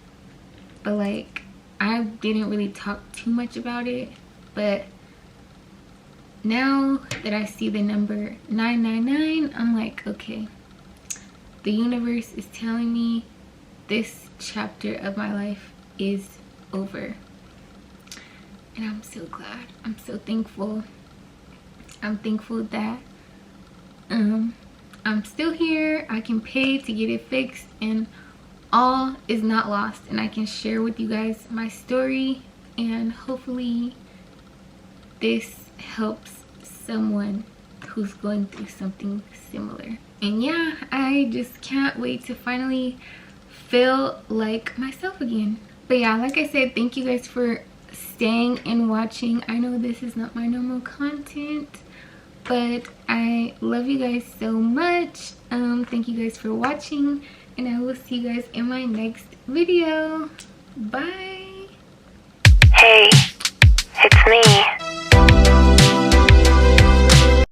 but like, I didn't really talk too much about it. But now that I see the number 999, I'm like, okay, the universe is telling me this chapter of my life is over. And I'm so glad. I'm so thankful. I'm thankful that I'm still here. I can pay to get it fixed, and all is not lost, and I can share with you guys my story, and hopefully this helps someone who's going through something similar. And yeah, I just can't wait to finally feel like myself again. But yeah, like I said, thank you guys for staying and watching. I know this is not my normal content, but I love you guys so much. Thank you guys for watching, and I will see you guys in my next video. Bye. Hey, it's me.